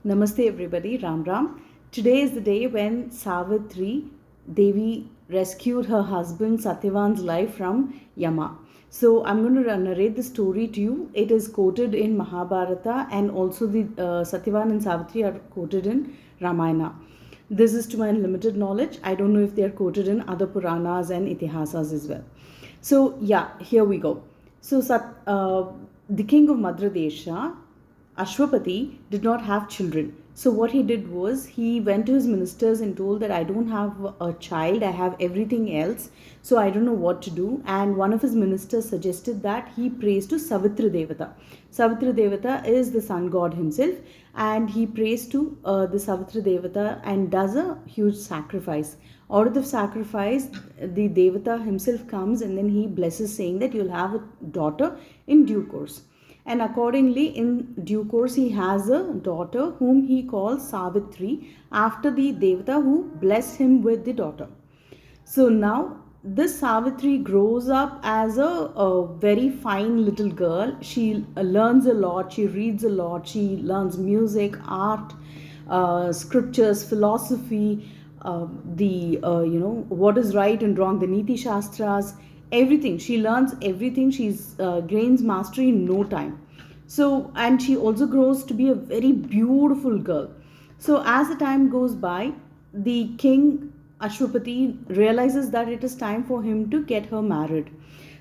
Namaste everybody, Ram Ram. Today is the day when Savitri Devi rescued her husband Satyavan's life from Yama. So I'm going to narrate the story to you. It is quoted in Mahabharata, and also the Satyavan and Savitri are quoted in Ramayana. This is to my limited knowledge. I don't know if they are quoted in other Puranas and Itihasas as well. So yeah, here we go. So the king of Madradesha, Ashwapati, did not have children. So what he did was he went to his ministers and told that I don't have a child, I have everything else, so I don't know what to do. And one of his ministers suggested that he prays to Savitri Devata. Savitri Devata is the sun god himself, and he prays to the Savitri Devata and does a huge sacrifice. Out of the sacrifice, the Devata himself comes and then he blesses, saying that you'll have a daughter in due course. And accordingly, in due course, he has a daughter whom he calls Savitri after the Devata who blessed him with the daughter. So now this Savitri grows up as a very fine little girl. She learns a lot, she reads a lot, she learns music, art, scriptures, philosophy, what is right and wrong, the Niti Shastras, everything. She learns everything. She's gains mastery in no time. So, and she also grows to be a very beautiful girl. So as the time goes by, the king Ashwapati realizes that it is time for him to get her married.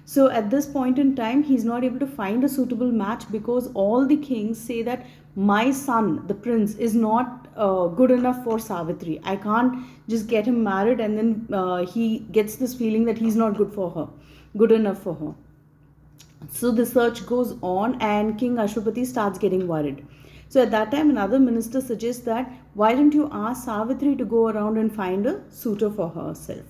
So at this point in time, he's not able to find a suitable match because all the kings say that my son, the prince, is not good enough for Savitri. I can't just get him married and then he gets this feeling that he's not good enough for her. So the search goes on, and King Ashwapati starts getting worried. So at that time, another minister suggests that why don't you ask Savitri to go around and find a suitor for herself.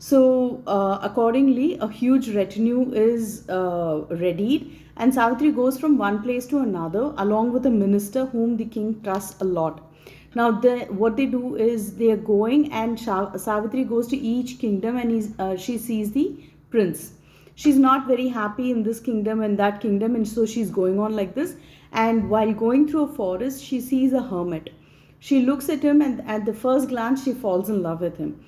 So accordingly, a huge retinue is readied, and Savitri goes from one place to another along with a minister whom the king trusts a lot. Now, what they do is they are going, and Savitri goes to each kingdom, and she sees the prince. She's not very happy in this kingdom and that kingdom, and so she's going on like this. And while going through a forest, she sees a hermit. She looks at him, and at the first glance, she falls in love with him.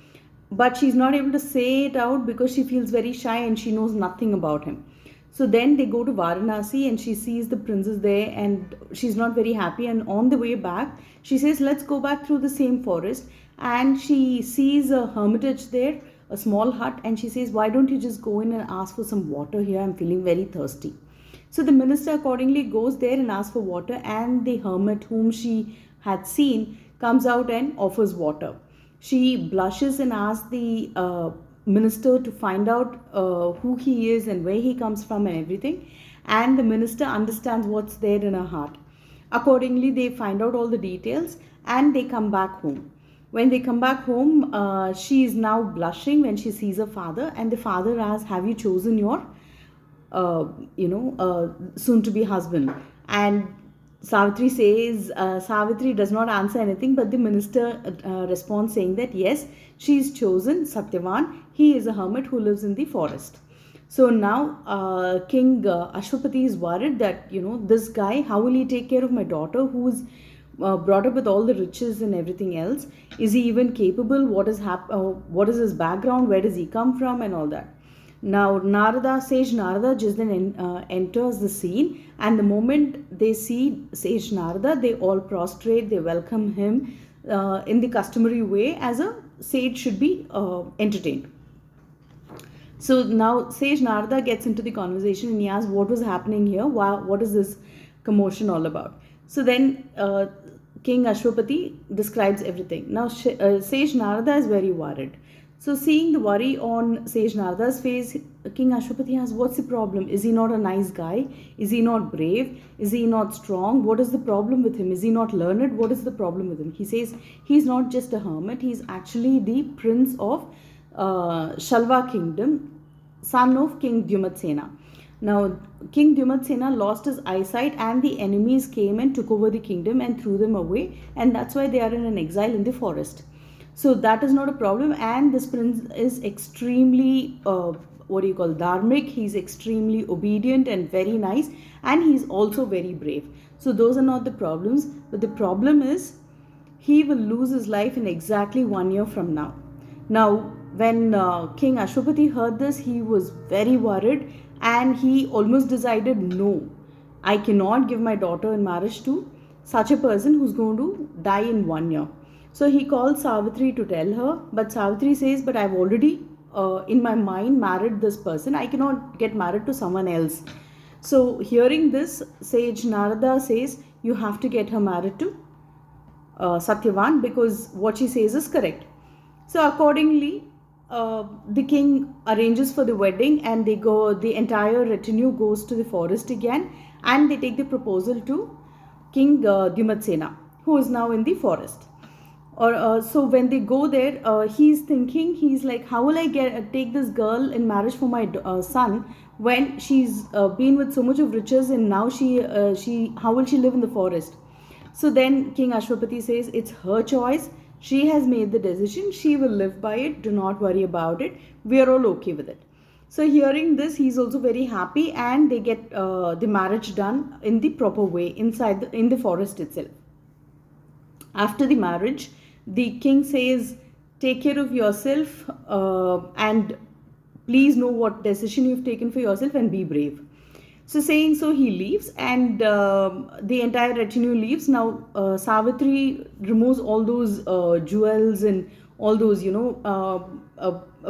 But she's not able to say it out because she feels very shy and she knows nothing about him. So then they go to Varanasi, and she sees the princess there, and she's not very happy. And on the way back, she says, let's go back through the same forest. And she sees a hermitage there, a small hut, and she says, why don't you just go in and ask for some water here? I'm feeling very thirsty. So the minister accordingly goes there and asks for water, and the hermit whom she had seen comes out and offers water. She blushes and asks the minister to find out who he is and where he comes from and everything. And the minister understands what's there in her heart. Accordingly, they find out all the details and they come back home. When they come back home, she is now blushing when she sees her father, and the father asks, have you chosen your soon to be husband? And Savitri does not answer anything, but the minister responds saying that yes, she is chosen Satyavan. He is a hermit who lives in the forest. So now King Ashwapati is worried that, this guy, how will he take care of my daughter who is brought up with all the riches and everything else? Is he even capable? What is his background? Where does he come from? And all that. Now, Sage Narada just then enters the scene, and the moment they see Sage Narada, they all prostrate, they welcome him in the customary way as a sage should be entertained. So now Sage Narada gets into the conversation and he asks what was happening here, what is this commotion all about? So then King Ashwapati describes everything. Now Sage Narada is very worried. So seeing the worry on Sage Narada's face, King Ashwapati asks, what's the problem? Is he not a nice guy? Is he not brave? Is he not strong? What is the problem with him? Is he not learned? What is the problem with him? He says he's not just a hermit. He's actually the prince of Shalva kingdom, son of King Dyumatsena. Now, King Dyumatsena lost his eyesight, and the enemies came and took over the kingdom and threw them away, and that's why they are in an exile in the forest. So that is not a problem, and this prince is extremely dharmic. He's extremely obedient and very nice, and he's also very brave. So those are not the problems. But the problem is he will lose his life in exactly 1 year from now. Now, when King Ashwapati heard this, he was very worried and he almost decided, no, I cannot give my daughter in marriage to such a person who's going to die in 1 year. So he called Savitri to tell her, but Savitri says, but I've already in my mind married this person. I cannot get married to someone else. So hearing this, sage Narada says, you have to get her married to Satyavan, because what she says is correct. So accordingly, the king arranges for the wedding, and they go. The entire retinue goes to the forest again, and they take the proposal to King Dyumatsena, who is now in the forest. Or so when they go there, he's thinking, he's like, how will I take this girl in marriage for my son when she's been with so much of riches, and now she how will she live in the forest? So then King Ashwapati says, it's her choice. She has made the decision. She will live by it. Do not worry about it. We are all okay with it. So hearing this, he's also very happy, and they get the marriage done in the proper way in the forest itself. After the marriage, the king says, take care of yourself and please know what decision you've taken for yourself and be brave. So saying so, he leaves, and the entire retinue leaves. Now Savitri removes all those jewels and all those,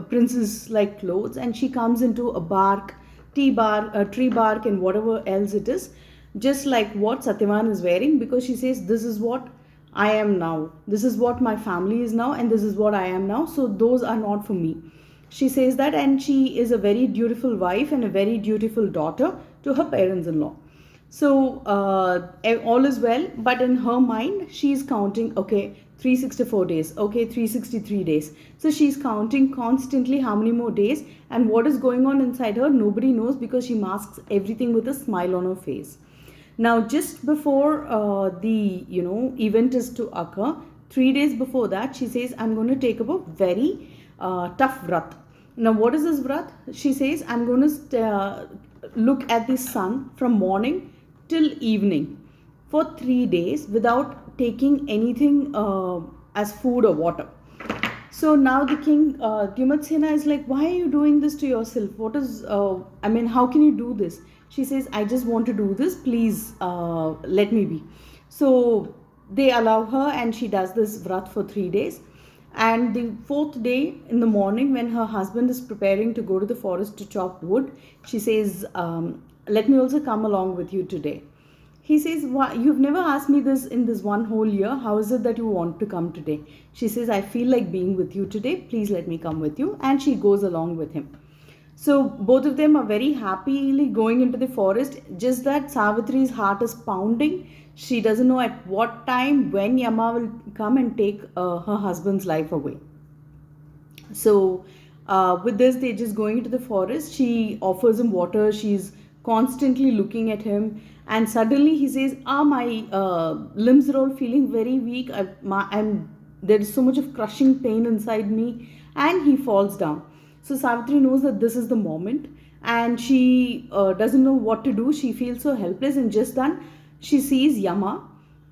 princess like clothes, and she comes into a tree bark and whatever else it is, just like what Satyavan is wearing, because she says, this is what I am now, this is what my family is now, and this is what I am now, so those are not for me. She says that, and she is a very dutiful wife and a very dutiful daughter to her parents-in-law. So all is well, but in her mind, she's counting, okay, 364 days, okay, 363 days. So she's counting constantly how many more days, and what is going on inside her, nobody knows, because she masks everything with a smile on her face. Now, just before the event is to occur, 3 days before that, she says, I'm going to take up a very tough vrat. Now, what is this vrat? She says, I'm going to look at the sun from morning till evening for 3 days without taking anything as food or water. So now the king Dyumatsena is like, why are you doing this to yourself? What is, how can you do this? She says, I just want to do this. Please let me be. So they allow her, and she does this vrat for 3 days. And the 4th day in the morning, when her husband is preparing to go to the forest to chop wood, she says, let me also come along with you today. He says, why, you've never asked me this in this one whole year. How is it that you want to come today? She says, I feel like being with you today. Please let me come with you. And she goes along with him. So both of them are very happily going into the forest. Just that Savitri's heart is pounding. She doesn't know at what time, when Yama will come and take her husband's life away. So with this, they're just going into the forest. She offers him water. She's constantly looking at him. And suddenly he says, my limbs are all feeling very weak. There is so much of crushing pain inside me. And he falls down. So Savitri knows that this is the moment, and she doesn't know what to do. She feels so helpless, and just then she sees Yama,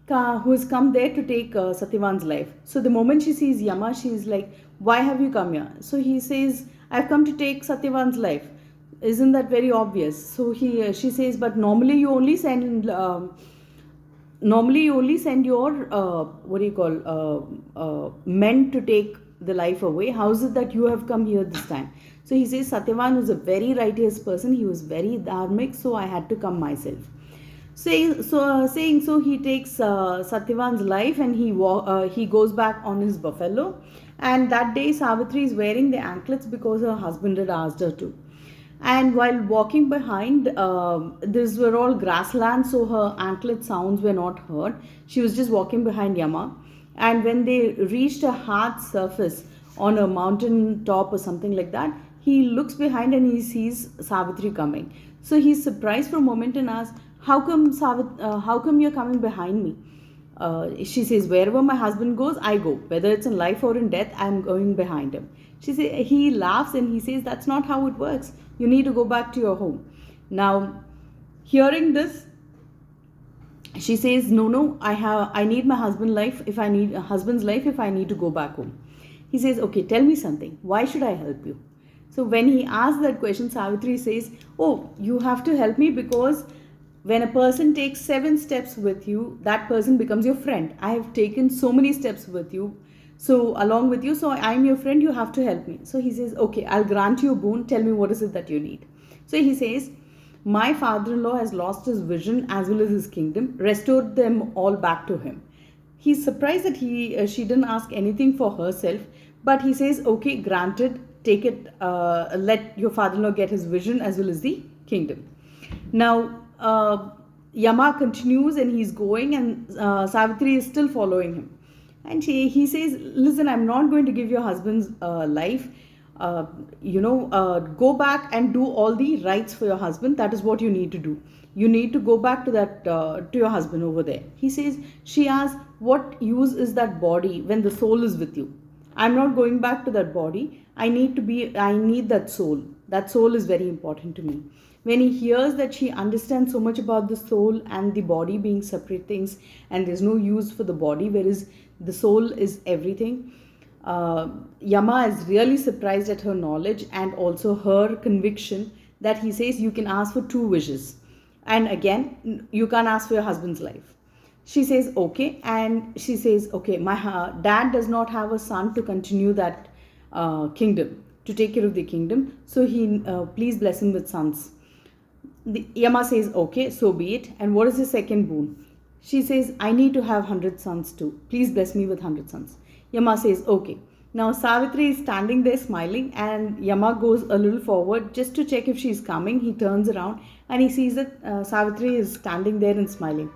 who has come there to take Satyavan's life. So the moment she sees Yama, she is like, why have you come here? So he says, I've come to take Satyavan's life. Isn't that very obvious? So she says, but normally you only send your men to take the life away. How is it that you have come here this time? So he says, Satyavan was a very righteous person. He was very dharmic, so I had to come myself. Saying so, he takes Satyavan's life, and he goes back on his buffalo. And that day, Savitri is wearing the anklets because her husband had asked her to. And while walking behind, these were all grasslands, so her anklet sounds were not heard. She was just walking behind Yama. And when they reached a hard surface on a mountain top or something like that, he looks behind and he sees Savitri coming. So he's surprised for a moment and asks, how come you're coming behind me? She says, wherever my husband goes, I go. Whether it's in life or in death, I'm going behind him. He laughs and he says, that's not how it works. You need to go back to your home. Now, hearing this, She says, I need my husband's life if I need to go back home. He says, okay, tell me something, why should I help you? So when he asks that question, Savitri says, oh, you have to help me because when a person takes 7 steps with you, that person becomes your friend. I have taken so many steps with you, so along with you, so I'm your friend, you have to help me. So he says, okay, I'll grant you a boon, tell me what is it that you need. So he says, my father-in-law has lost his vision as well as his kingdom, restored them all back to him. He's surprised that she didn't ask anything for herself, but he says, okay, granted, take it, let your father-in-law get his vision as well as the kingdom. Now, Yama continues and he's going, and Savitri is still following him. And he says, listen, I'm not going to give your husband's life. Go back and do all the rights for your husband. That is what you need to do. You need to go back to that to your husband over there. He says, she asks, what use is that body when the soul is with you? I'm not going back to that body. I need that soul. That soul is very important to me. When he hears that she understands so much about the soul and the body being separate things, and there's no use for the body, whereas the soul is everything, Yama is really surprised at her knowledge and also her conviction, that he says, you can ask for 2 wishes. And again, you can't ask for your husband's life. She says, okay. And she says, okay, my dad does not have a son to continue that kingdom, to take care of the kingdom. So please bless him with sons. Yama says, okay, so be it. And what is the second boon? She says, I need to have 100 sons too. Please bless me with 100 sons. Yama says, okay. Now Savitri is standing there smiling, and Yama goes a little forward just to check if she's coming. He turns around and he sees that Savitri is standing there and smiling.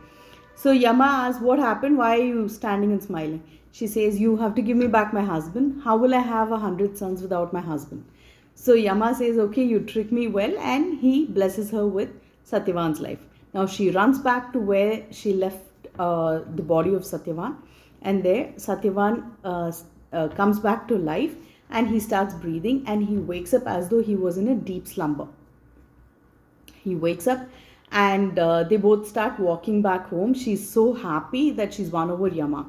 So Yama asks, what happened? Why are you standing and smiling? She says, you have to give me back my husband. How will I have 100 sons without my husband? So Yama says, okay, you trick me well, and he blesses her with Satyavan's life. Now she runs back to where she left the body of Satyavan, and there Satyavan comes back to life, and he starts breathing, and he wakes up as though he was in a deep slumber. He wakes up, and they both start walking back home. She's so happy that she's won over Yama.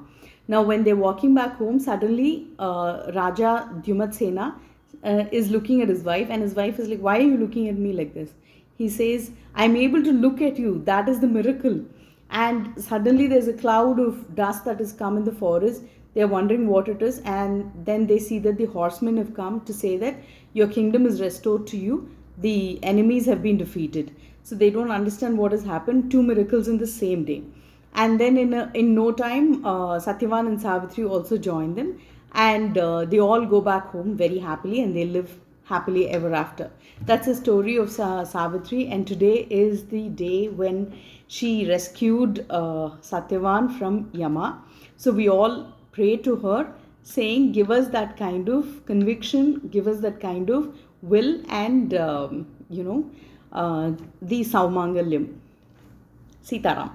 Now when they're walking back home, suddenly Raja Dyumatsena is looking at his wife, and his wife is like, why are you looking at me like this? He says, I'm able to look at you. That is the miracle. And suddenly there's a cloud of dust that has come in the forest. They're wondering what it is. And then they see that the horsemen have come to say that your kingdom is restored to you. The enemies have been defeated. So they don't understand what has happened. 2 miracles in the same day. And then in no time, Satyavan and Savitri also join them. And they all go back home very happily, and they live happily ever after. That's the story of Savitri, and today is the day when she rescued Satyavan from Yama. So we all pray to her, saying, give us that kind of conviction, give us that kind of will, and the Saumangalyam. Sitaram.